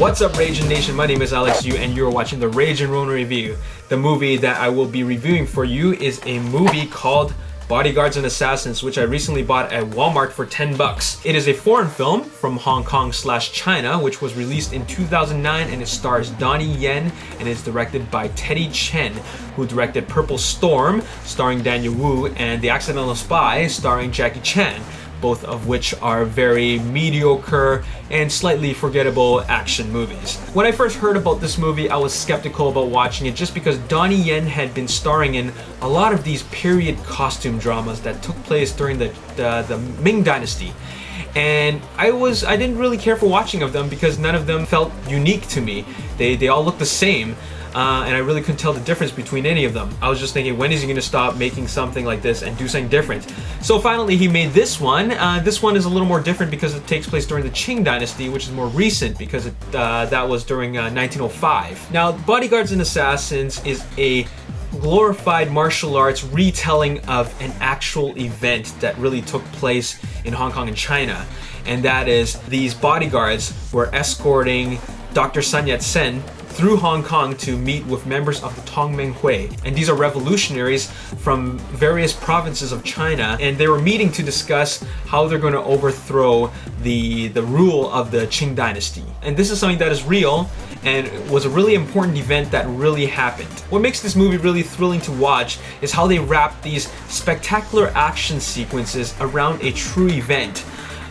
What's up, Ragin Nation? My name is Alex Yu and you're watching the Ragin Ronin review. The movie that I will be reviewing for you is a movie called Bodyguards and Assassins, which I recently bought at Walmart for 10 bucks. It is a foreign film from Hong Kong/China, which was released in 2009, and it stars Donnie Yen and is directed by Teddy Chen, who directed Purple Storm, starring Daniel Wu, and The Accidental Spy, starring Jackie Chan, both of which are very mediocre and slightly forgettable action movies. When I first heard about this movie, I was skeptical about watching it just because Donnie Yen had been starring in a lot of these period costume dramas that took place during the Ming Dynasty. And I didn't really care for watching of them because none of them felt unique to me. They all looked the same. And I really couldn't tell the difference between any of them. I was just thinking, when is he going to stop making something like this and do something different? So finally he made this one. This one is a little more different because it takes place during the Qing Dynasty, which is more recent because that was during 1905. Now, Bodyguards and Assassins is a glorified martial arts retelling of an actual event that really took place in Hong Kong and China. And that is, these bodyguards were escorting Dr. Sun Yat-sen through Hong Kong to meet with members of the Tongming Hui. And these are revolutionaries from various provinces of China, and they were meeting to discuss how they're going to overthrow the rule of the Qing Dynasty. And this is something that is real and was a really important event that really happened. What makes this movie really thrilling to watch is how they wrap these spectacular action sequences around a true event.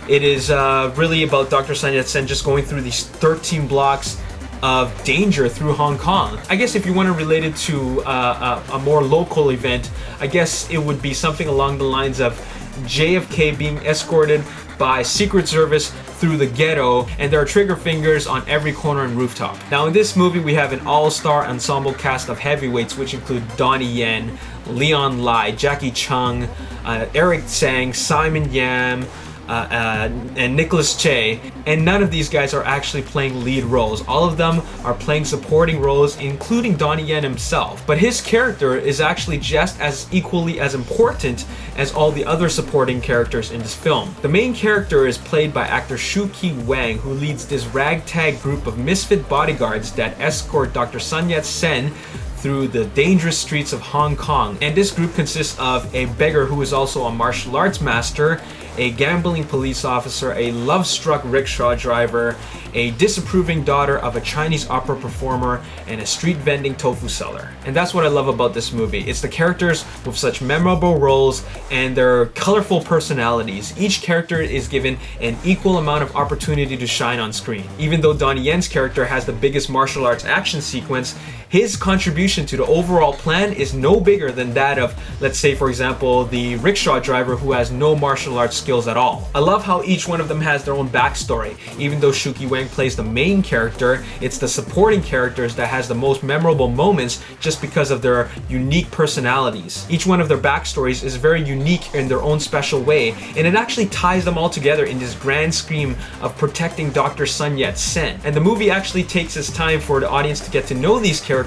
It is really about Dr. Sun Yat-sen just going through these 13 blocks of danger through Hong Kong. I guess if you want to relate it to a more local event, I guess it would be something along the lines of JFK being escorted by Secret Service through the ghetto, and there are trigger fingers on every corner and rooftop. Now in this movie we have an all-star ensemble cast of heavyweights, which include Donnie Yen, Leon Lai, Jackie Chung, Eric Tsang, Simon Yam, and Nicholas Che, and none of these guys are actually playing lead roles. All of them are playing supporting roles, including Donnie Yen himself. But his character is actually just as equally as important as all the other supporting characters in this film. The main character is played by actor Shu Qi Wang, who leads this ragtag group of misfit bodyguards that escort Dr. Sun Yat-sen through the dangerous streets of Hong Kong. And this group consists of a beggar who is also a martial arts master, a gambling police officer, a love-struck rickshaw driver, a disapproving daughter of a Chinese opera performer, and a street vending tofu seller. And that's what I love about this movie. It's the characters with such memorable roles and their colorful personalities. Each character is given an equal amount of opportunity to shine on screen. Even though Donnie Yen's character has the biggest martial arts action sequence, his contribution to the overall plan is no bigger than that of, let's say for example, the rickshaw driver who has no martial arts skills at all. I love how each one of them has their own backstory. Even though Shu Qi Wang plays the main character, it's the supporting characters that has the most memorable moments just because of their unique personalities. Each one of their backstories is very unique in their own special way, and it actually ties them all together in this grand scheme of protecting Dr. Sun Yat-sen. And the movie actually takes its time for the audience to get to know these characters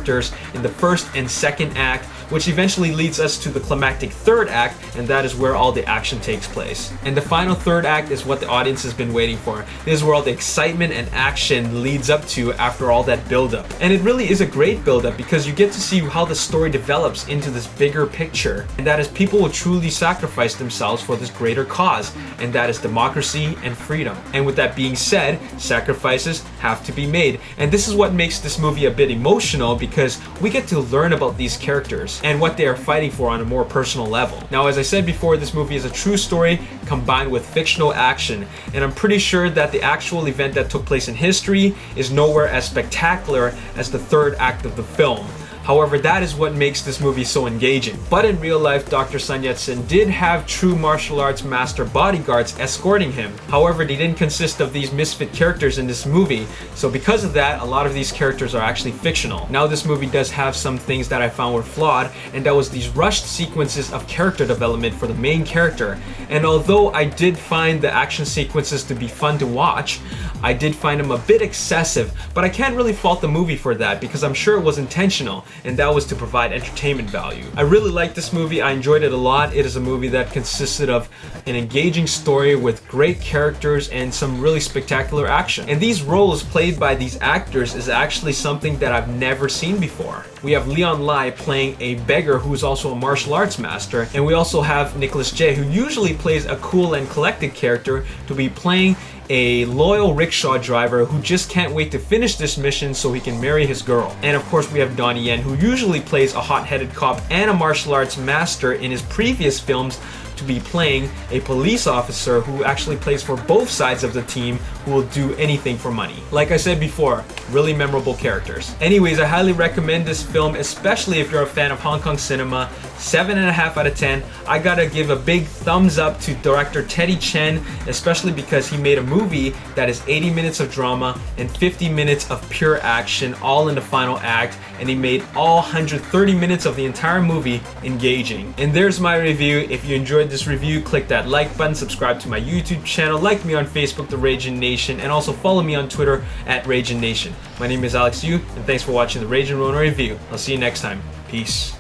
in the first and second act, which eventually leads us to the climactic third act, and that is where all the action takes place. And the final third act is what the audience has been waiting for. This is where all the excitement and action leads up to after all that build-up. And it really is a great build-up because you get to see how the story develops into this bigger picture, and that is people will truly sacrifice themselves for this greater cause, and that is democracy and freedom. And with that being said, sacrifices have to be made. And this is what makes this movie a bit emotional, because we get to learn about these characters and what they are fighting for on a more personal level. Now, as I said before, this movie is a true story combined with fictional action, and I'm pretty sure that the actual event that took place in history is nowhere as spectacular as the third act of the film. However, that is what makes this movie so engaging. But in real life, Dr. Sun Yat-sen did have true martial arts master bodyguards escorting him. However, they didn't consist of these misfit characters in this movie, so because of that, a lot of these characters are actually fictional. Now, this movie does have some things that I found were flawed, and that was these rushed sequences of character development for the main character. And although I did find the action sequences to be fun to watch, I did find them a bit excessive, but I can't really fault the movie for that because I'm sure it was intentional. and that was to provide entertainment value. I really liked this movie. I enjoyed it a lot. It is a movie that consisted of an engaging story with great characters and some really spectacular action. And these roles played by these actors is actually something that I've never seen before. We have Leon Lai playing a beggar who's also a martial arts master, and we also have Nicholas J, who usually plays a cool and collected character, to be playing a loyal rickshaw driver who just can't wait to finish this mission so he can marry his girl. And of course we have Donnie Yen, who usually plays a hot-headed cop and a martial arts master in his previous films, to be playing a police officer who actually plays for both sides of the team, who will do anything for money. Like I said before, really memorable characters. Anyways, I highly recommend this film, especially if you're a fan of Hong Kong cinema. 7.5 out of 10. I gotta give a big thumbs up to director Teddy Chen, especially because he made a movie that is 80 minutes of drama and 50 minutes of pure action, all in the final act, and he made all 130 minutes of the entire movie engaging. And there's my review. If you enjoyed this review, click that like button, subscribe to my YouTube channel, like me on Facebook, The Ragin Nation, and also follow me on Twitter at Ragin Nation. My name is Alex Yu, and thanks for watching the Ragin Ronin review. I'll see you next time. Peace.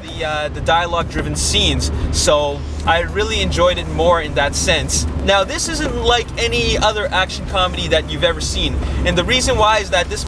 The dialogue-driven scenes, so I really enjoyed it more in that sense. Now, this isn't like any other action comedy that you've ever seen, and the reason why is that this